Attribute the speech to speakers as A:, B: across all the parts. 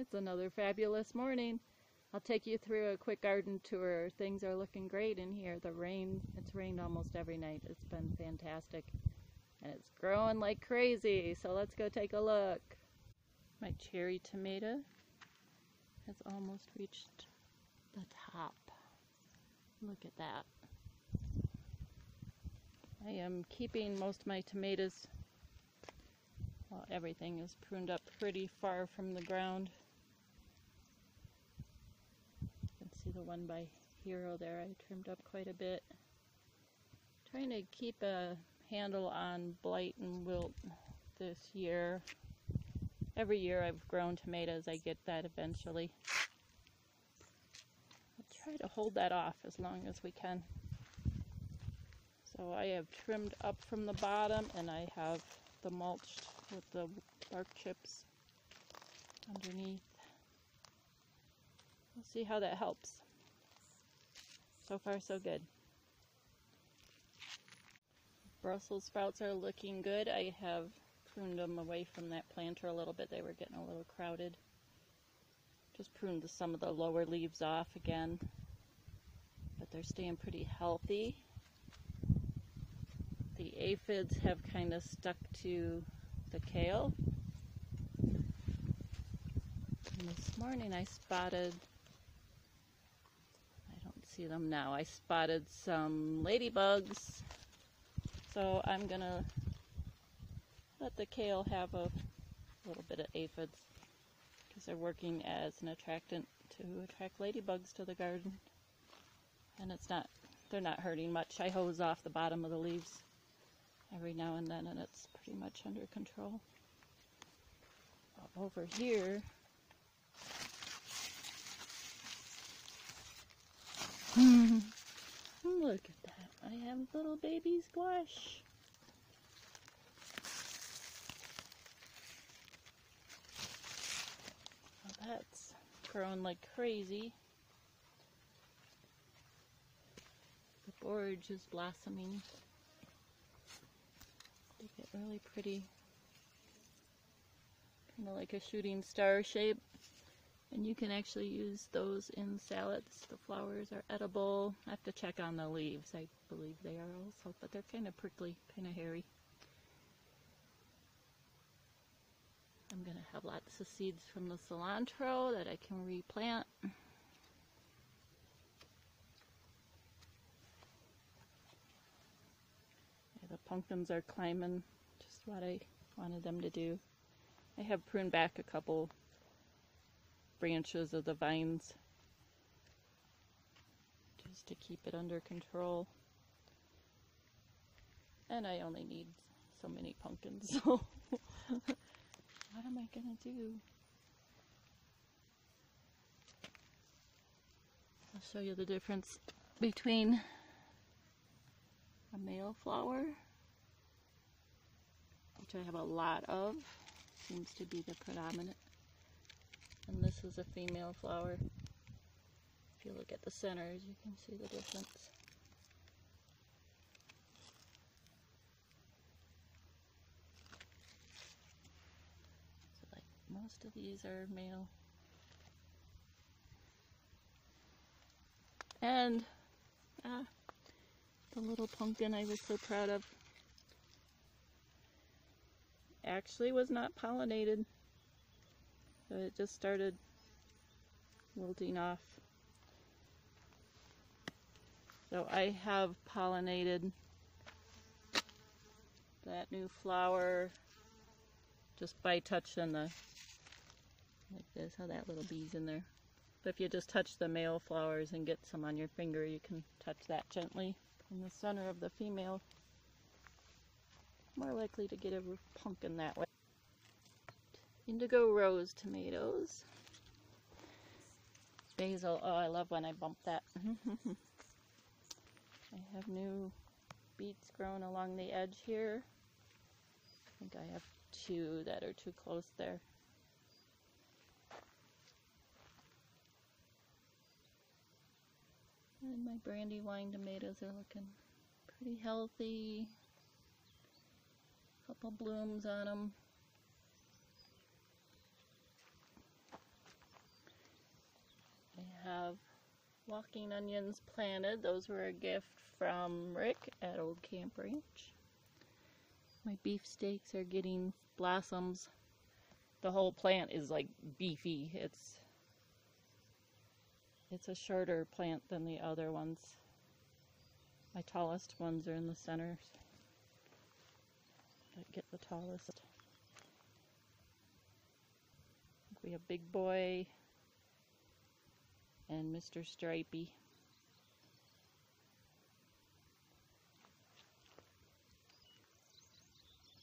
A: It's another fabulous morning. I'll take you through a quick garden tour. Things are looking great in here. It's rained almost every night. It's been fantastic. And it's growing like crazy, so let's go take a look. My cherry tomato has almost reached the top. Look at that. I am keeping most of my tomatoes, well, everything is pruned up pretty far from the ground. You can see the one by Hero there, I trimmed up quite a bit. Trying to keep a handle on blight and wilt this year. Every year I've grown tomatoes, I get that eventually. I'll try to hold that off as long as we can. So I have trimmed up from the bottom and I have the mulched with the bark chips underneath. We'll see how that helps. So far so good. Brussels sprouts are looking good. I have pruned them away from that planter a little bit. They were getting a little crowded. Just pruned some of the lower leaves off again. But they're staying pretty healthy. The aphids have kind of stuck to the kale. And this morning I spotted, I don't see them now, I spotted some ladybugs. So I'm gonna let the kale have a little bit of aphids because they're working as an attractant to attract ladybugs to the garden. And they're not hurting much. I hose off the bottom of the leaves every now and then and it's pretty much under control. Over here, look at that. I have little baby squash. Well, that's growing like crazy. The borage is blossoming. They get really pretty. Kind of like a shooting star shape. And you can actually use those in salads. The flowers are edible. I have to check on the leaves. I believe they are also, but they're kind of prickly, kind of hairy. I'm going to have lots of seeds from the cilantro that I can replant. The pumpkins are climbing, just what I wanted them to do. I have pruned back a couple branches of the vines just to keep it under control. And I only need so many pumpkins, so what am I gonna do? I'll show you the difference between a male flower, which I have a lot of, seems to be the predominant. And this is a female flower. If you look at the centers, you can see the difference. So like most of these are male. And the little pumpkin I was so proud of actually was not pollinated. So it just started wilting off. So I have pollinated that new flower just by touching the, like this, how that little bee's in there. But if you just touch the male flowers and get some on your finger, you can touch that gently in the center of the female. More likely to get a pumpkin that way. Indigo rose tomatoes. Basil, oh I love when I bump that. I have new beets growing along the edge here. I think I have two that are too close there. And my brandywine tomatoes are looking pretty healthy. Couple blooms on them. talking onions planted. Those were a gift from Rick at Old Camp Ranch. My beefsteaks are getting blossoms. The whole plant is like beefy. It's a shorter plant than the other ones. My tallest ones are in the center. Get the tallest. We have Big Boy and Mr. Stripey.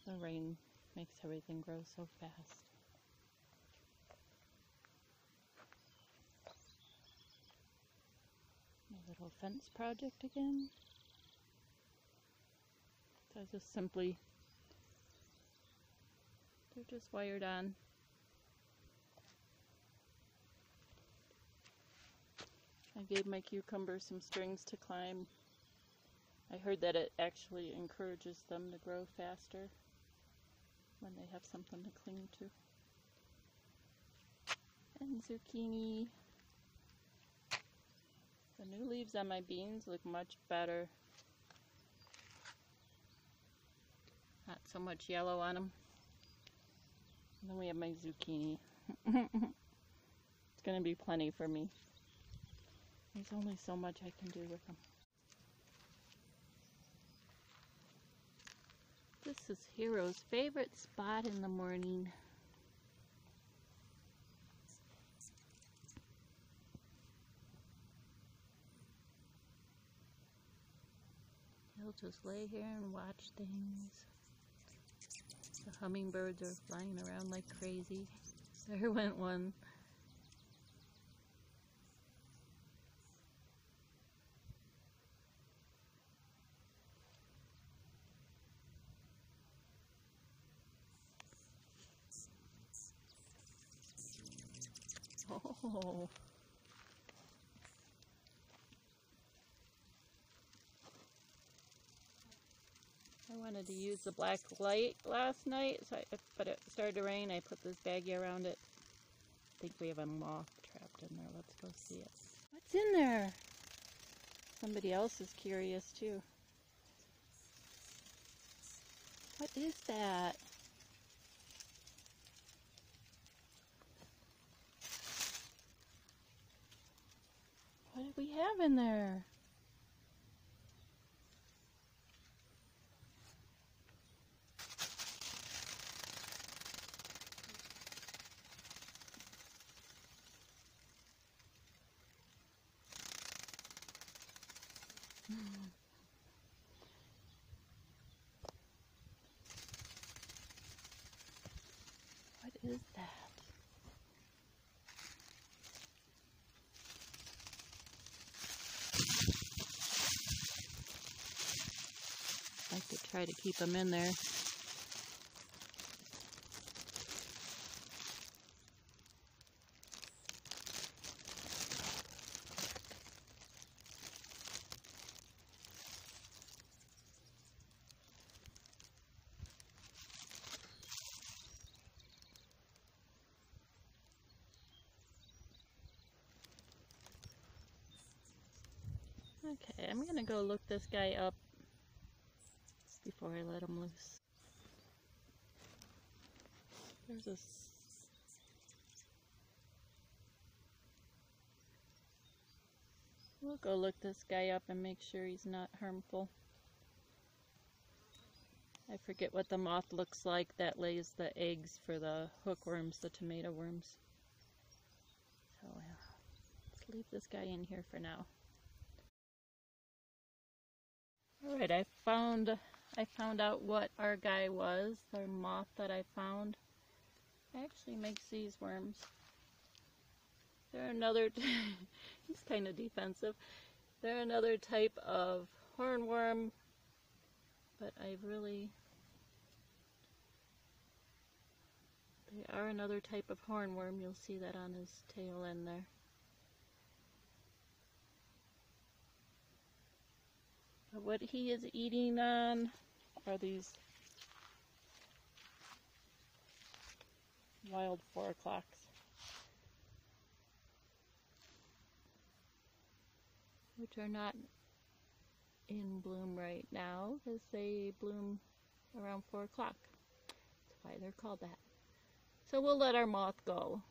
A: The rain makes everything grow so fast. My little fence project again. So I just simply, they're just wired on. I gave my cucumber some strings to climb. I heard that it actually encourages them to grow faster when they have something to cling to. And zucchini. The new leaves on my beans look much better. Not so much yellow on them. And then we have my zucchini. It's going to be plenty for me. There's only so much I can do with them. This is Hero's favorite spot in the morning. He'll just lay here and watch things. The hummingbirds are flying around like crazy. There went one. Oh. I wanted to use the black light last night, but it started to rain. I put this baggie around it. I think we have a moth trapped in there. Let's go see it. What's in there? Somebody else is curious too. What is that? What do we have in there? What is that? I like to try to keep them in there. Okay, I'm gonna go look this guy up before I let him loose. There's a We'll go look this guy up and make sure he's not harmful. I forget what the moth looks like that lays the eggs for the hookworms, the tomato worms. So let's leave this guy in here for now. Alright, I found out what our guy was, our moth that I found. It actually makes these worms. They're another, he's kind of defensive. They're another type of hornworm, but they are another type of hornworm. You'll see that on his tail end there. But what he is eating on are these wild 4 o'clocks. which are not in bloom right now because they bloom around 4 o'clock. That's why they're called that. So we'll let our moth go.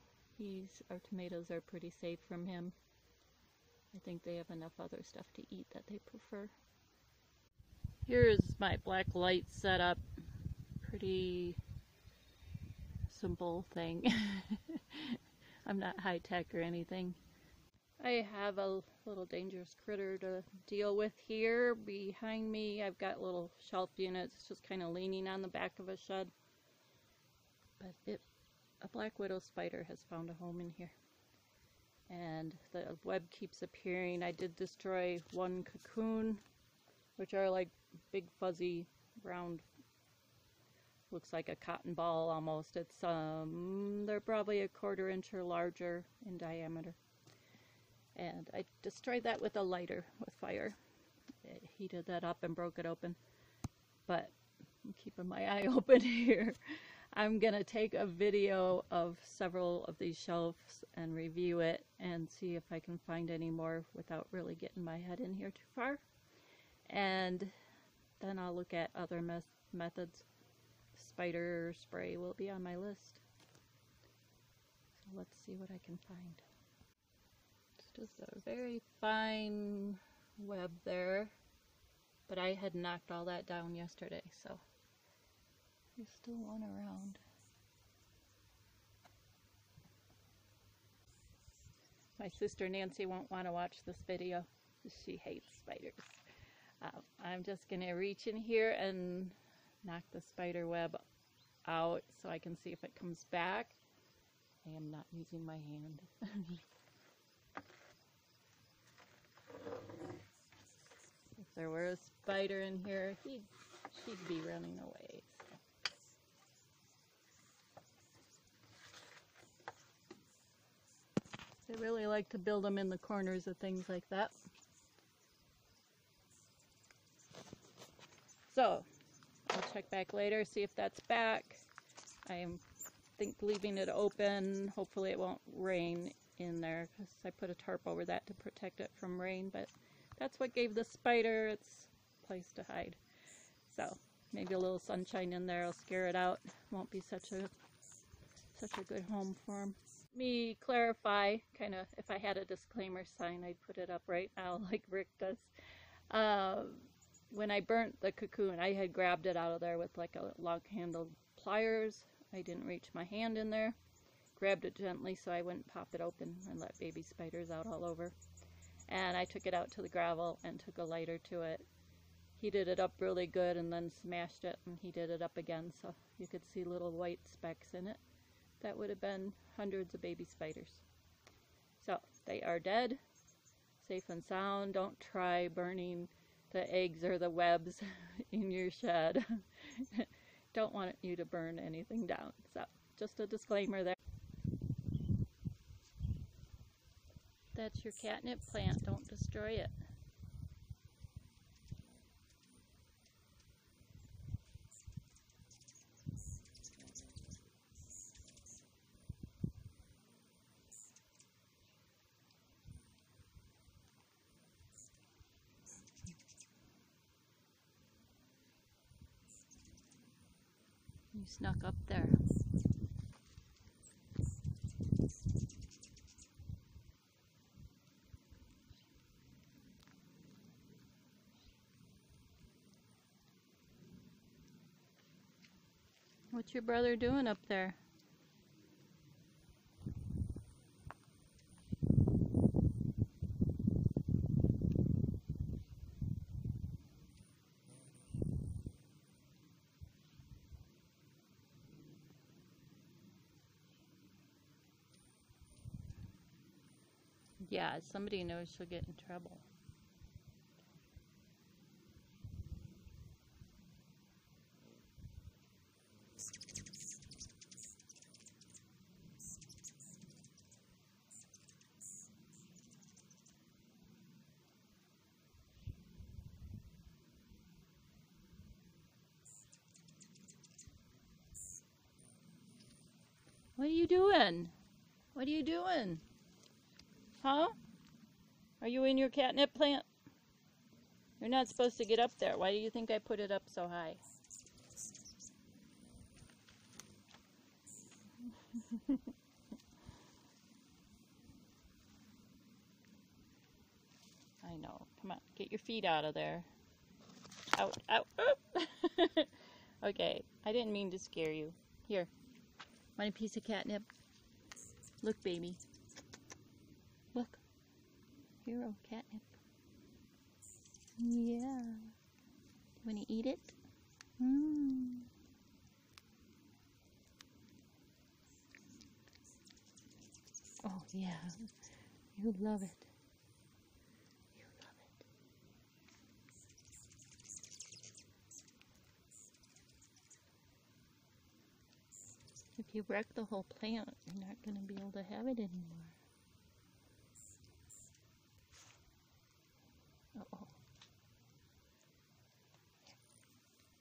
A: Our tomatoes are pretty safe from him. I think they have enough other stuff to eat that they prefer. Here's my black light setup. Pretty simple thing. I'm not high tech or anything. I have a little dangerous critter to deal with here. Behind me I've got little shelf units just kind of leaning on the back of a shed. But a black widow spider has found a home in here. And the web keeps appearing. I did destroy one cocoon, which are like big fuzzy round, looks like a cotton ball almost. It's they're probably a 1/4 inch or larger in diameter. And I destroyed that with a lighter with fire. It heated that up and broke it open. But I'm keeping my eye open here. I'm gonna take a video of several of these shelves and review it and see if I can find any more without really getting my head in here too far. And then I'll look at other methods. Spider spray will be on my list. So let's see what I can find. It's just a very fine web there, but I had knocked all that down yesterday, so there's still one around. My sister Nancy won't want to watch this video. She hates spiders. I'm just going to reach in here and knock the spider web out so I can see if it comes back. I am not using my hand. If there were a spider in here, she'd be running away. They really like to build them in the corners of things like that. So, I'll check back later, see if that's back. I think leaving it open, hopefully it won't rain in there, because I put a tarp over that to protect it from rain, but that's what gave the spider its place to hide. So, maybe a little sunshine in there will scare it out. Won't be such a good home for him. Let me clarify, kind of, if I had a disclaimer sign, I'd put it up right now like Rick does. When I burnt the cocoon, I had grabbed it out of there with like a long-handled pliers. I didn't reach my hand in there. Grabbed it gently so I wouldn't pop it open and let baby spiders out all over. And I took it out to the gravel and took a lighter to it. Heated it up really good and then smashed it and heated it up again so you could see little white specks in it. That would have been hundreds of baby spiders. So they are dead, safe and sound. Don't try burning the eggs or the webs in your shed. Don't want you to burn anything down. So just a disclaimer there. That's your catnip plant. Don't destroy it. You snuck up there. What's your brother doing up there? Yeah, somebody knows she'll get in trouble. What are you doing? What are you doing? Huh? Are you in your catnip plant? You're not supposed to get up there. Why do you think I put it up so high? I know. Come on, get your feet out of there. Out, out, oop! Okay, I didn't mean to scare you. Here, want a piece of catnip? Look, baby. Look. Hero catnip. Yeah. Want to eat it? Mm. Oh, yeah. You love it. You love it. If you wreck the whole plant, you're not going to be able to have it anymore. Uh-oh.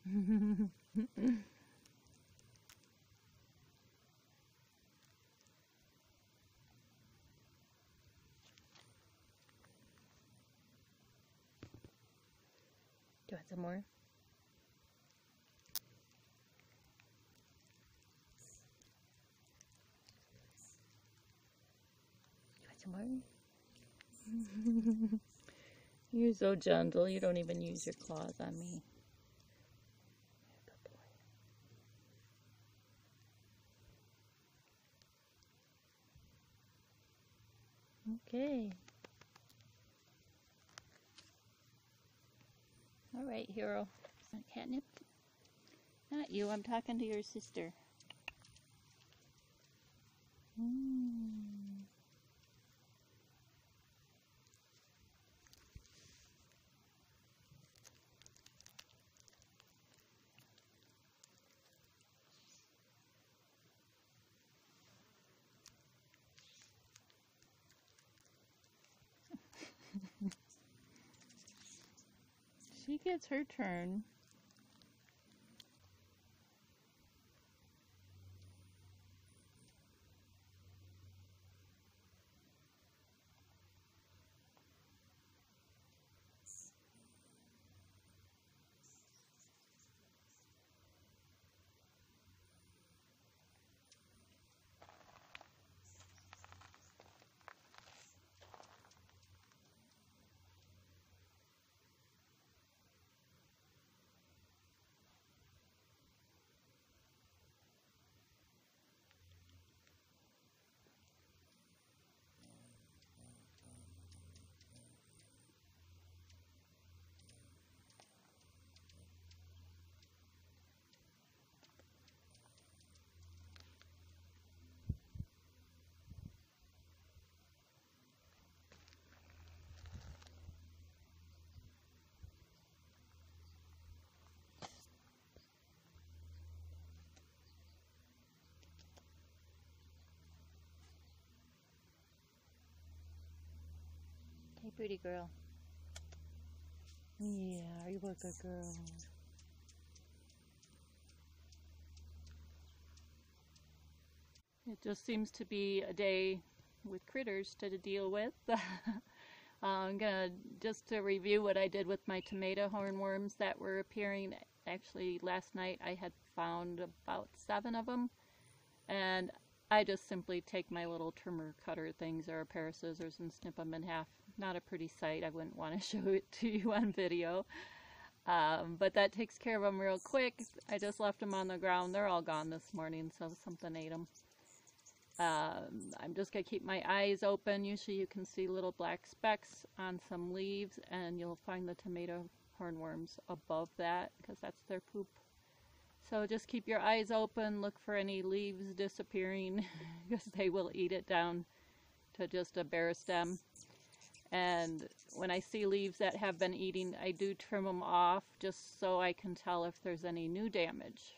A: Do you want some more? Do you want some more? You're so gentle. You don't even use your claws on me. Good boy. Okay. All right, Hero. Catnip? Not you. I'm talking to your sister. She gets her turn. Hey, pretty girl. Yeah, you a good girl. It just seems to be a day with critters to deal with. I'm gonna just to review what I did with my tomato hornworms that were appearing. Actually, last night I had found about 7 of them, and I just simply take my little trimmer cutter things or a pair of scissors and snip them in half. Not a pretty sight. I wouldn't want to show it to you on video. But that takes care of them real quick. I just left them on the ground. They're all gone this morning, so something ate them. I'm just going to keep my eyes open. Usually you can see little black specks on some leaves, and you'll find the tomato hornworms above that because that's their poop. So just keep your eyes open, look for any leaves disappearing because they will eat it down to just a bare stem. And when I see leaves that have been eating, I do trim them off just so I can tell if there's any new damage.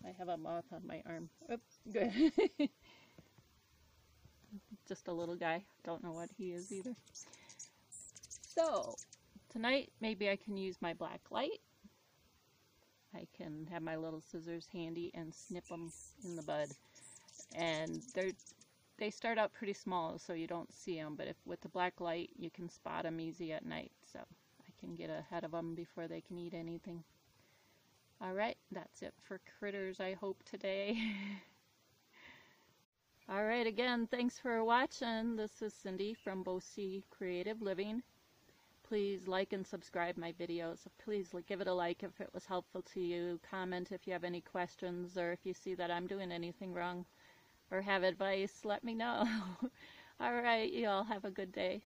A: I have a moth on my arm. Oop, good. Just a little guy. Don't know what he is either. So, tonight maybe I can use my black light. I can have my little scissors handy and snip them in the bud. And they start out pretty small, so you don't see them, but with the black light, you can spot them easy at night, so I can get ahead of them before they can eat anything. Alright, that's it for critters, I hope, today. Alright, again, thanks for watching. This is Cindy from Buggy Creative Living. Please like and subscribe my videos. Please give it a like if it was helpful to you. Comment if you have any questions, or if you see that I'm doing anything wrong or have advice, let me know. Alright, you all have a good day.